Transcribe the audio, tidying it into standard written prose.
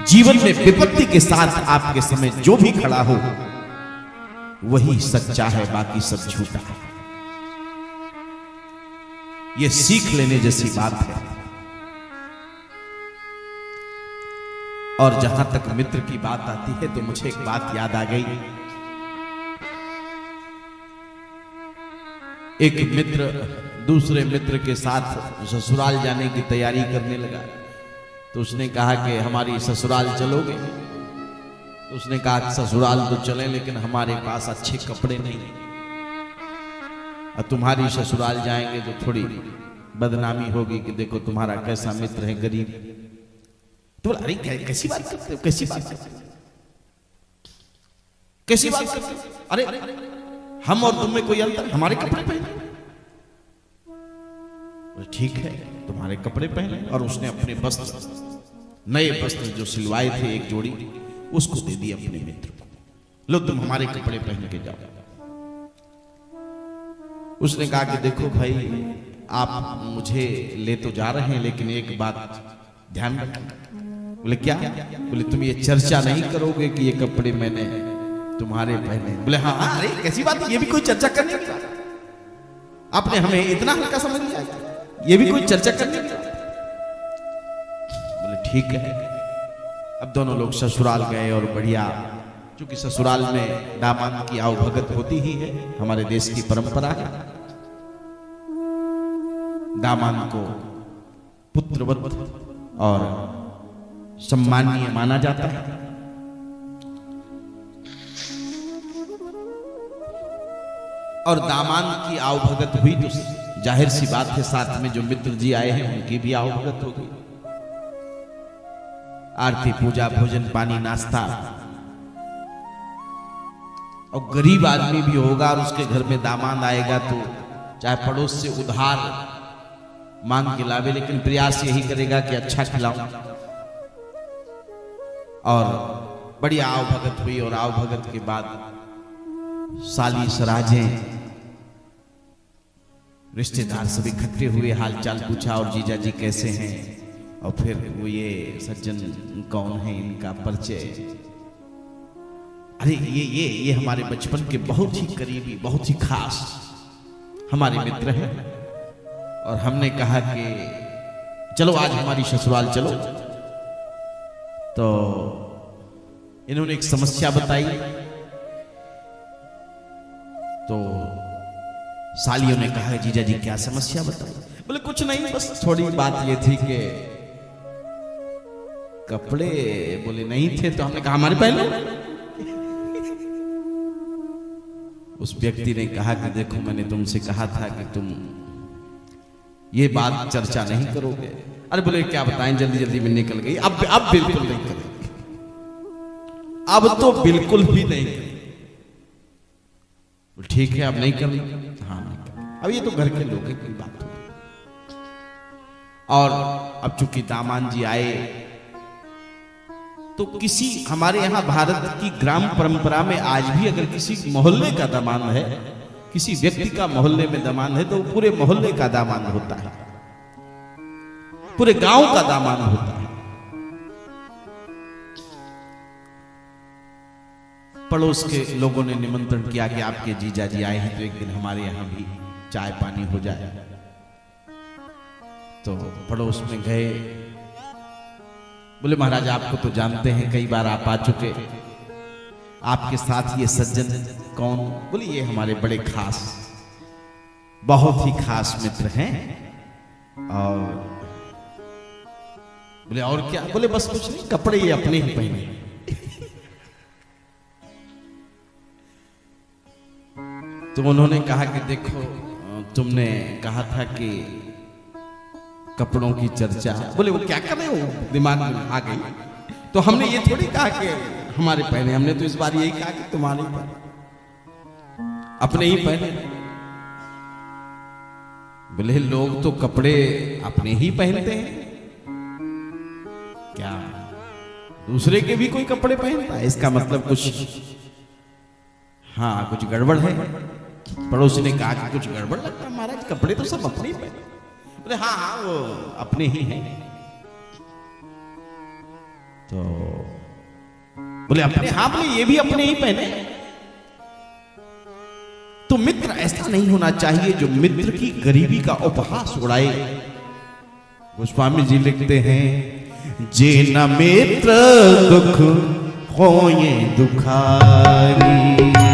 जीवन में विपत्ति के साथ आपके समय जो भी खड़ा हो वही सच्चा है, बाकी सब झूठा है। यह सीख लेने जैसी बात है। और जहां तक मित्र की बात आती है तो मुझे एक बात याद आ गई। एक मित्र दूसरे मित्र के साथ ससुराल जाने की तैयारी करने लगा। तो उसने कहा कि हमारी ससुराल चलोगे? तो उसने कहा ससुराल तो चलें, लेकिन हमारे पास अच्छे कपड़े नहीं, और तुम्हारी ससुराल जाएंगे तो थोड़ी बदनामी होगी कि देखो तुम्हारा कैसा मित्र है, गरीब। तो बोला, अरे कैसी बात करते हो, कैसी बात करते हो, कैसी बात करते हो? अरे हम और तुम में कोई अंतर? हमारे कपड़े पहने। ठीक है, तुम्हारे कपड़े पहने। और उसने अपने वस्त्र, नए वस्त्र जो सिलवाए थे एक जोड़ी, उसको दे दिए अपने मित्र को। लो तुम हमारे कपड़े पहन के जाओ। उसने कहा कि देखो भाई, आप मुझे ले तो जा रहे हैं, लेकिन एक बात ध्यान रखना। बोले क्या? बोले तुम ये चर्चा नहीं करोगे कि ये कपड़े मैंने तुम्हारे पहने। बोले हाँ। अरे कैसी बात है, ये भी कोई चर्चा करने की? आपने हमें इतना हल्का समझ लिया, ये भी कोई चर्चा करने की? बोले ठीक है। अब दोनों लोग ससुराल गए और बढ़िया, क्योंकि ससुराल में दामाद की आवभगत होती ही है, हमारे देश की परंपरा है। दामाद को पुत्रवत और सम्मानीय माना जाता है। और दामाद की आवभगत हुई तो जाहिर सी बात है, साथ में जो मित्र जी आए हैं उनकी भी आवभगत होगी। आरती पूजा, भोजन पानी, नाश्ता। और गरीब आदमी भी होगा और उसके घर में दामाद आएगा तो चाहे पड़ोस से उधार मांग के लावे, लेकिन प्रयास यही करेगा कि अच्छा खिलाऊं। और बढ़िया आवभगत हुई। और आवभगत के बाद साली सराजें, रिश्तेदार सब इकट्ठे हुए, हालचाल पूछा और जीजा जी कैसे हैं, और फिर वो ये सज्जन कौन है, इनका परिचय। अरे ये हमारे बचपन के बहुत ही करीबी, बहुत ही खास हमारे मित्र हैं। और हमने कहा कि चलो आज हमारी ससुराल चलो। तो इन्होंने एक समस्या बताई। तो सालियों ने कहा जीजा जी क्या समस्या बताई? बोले कुछ नहीं, बस थोड़ी बात ये थी कि कपड़े बोले नहीं थे, तो हमने कहा हमारे पहले। उस व्यक्ति ने कहा कि देखो मैंने तुमसे कहा था कि तुम ये बात चर्चा नहीं करोगे। अरे बोले क्या बताएं, जल्दी जल्दी में निकल गई। अब बिल्कुल नहीं करेंगे, अब तो बिल्कुल भी नहीं करेंगे। ठीक है, अब नहीं करना। हाँ नहीं करना। अब ये तो घर के लोग की बात होगी। और अब चूंकि दामाद जी आए तो किसी हमारे यहां भारत की ग्राम परंपरा में आज भी अगर किसी मोहल्ले का दामाद है, किसी व्यक्ति का मोहल्ले में दामाद है, तो वो पूरे मोहल्ले का दामाद होता है, पूरे गांव का दामाद होता है। पड़ोस के लोगों ने निमंत्रण किया कि आपके जीजा जी आए हैं तो एक दिन हमारे यहां भी चाय पानी हो जाए। तो पड़ोस में गए। बोले महाराज आपको तो जानते हैं, कई बार आप आ चुके, आपके साथ ये सज्जन कौन? बोले ये हमारे बड़े खास, बहुत ही खास मित्र हैं। और बोले और क्या? बोले बस कुछ नहीं, कपड़े ये अपने ही पहने। तो उन्होंने कहा कि देखो तुमने कहा था कि कपड़ों की चर्चा। बोले वो क्या कर रहे हो, दिमाग में आ गई। तो हमने ये थोड़ी कहा कि हमारे पहने, हमने तो इस बार यही कहा कि तुम्हारे पहने, अपने ही पहने। बोले लोग तो कपड़े अपने ही पहनते हैं, क्या दूसरे के भी कोई कपड़े पहनता है? इसका मतलब कुछ, हाँ कुछ गड़बड़ है। पड़ोसी ने कहा कि कुछ गड़बड़ लगता है महाराज, कपड़े तो सब अपने ही पहने। बोले हाँ हाँ वो अपने ही हैं। तो बोले अपने, हाँ बोले ये भी अपने ही पहने। तो मित्र ऐसा नहीं होना चाहिए जो मित्र की गरीबी का उपहास उड़ाए। गोस्वामी जी लिखते हैं, जे न मित्र दुख होए दुखारी।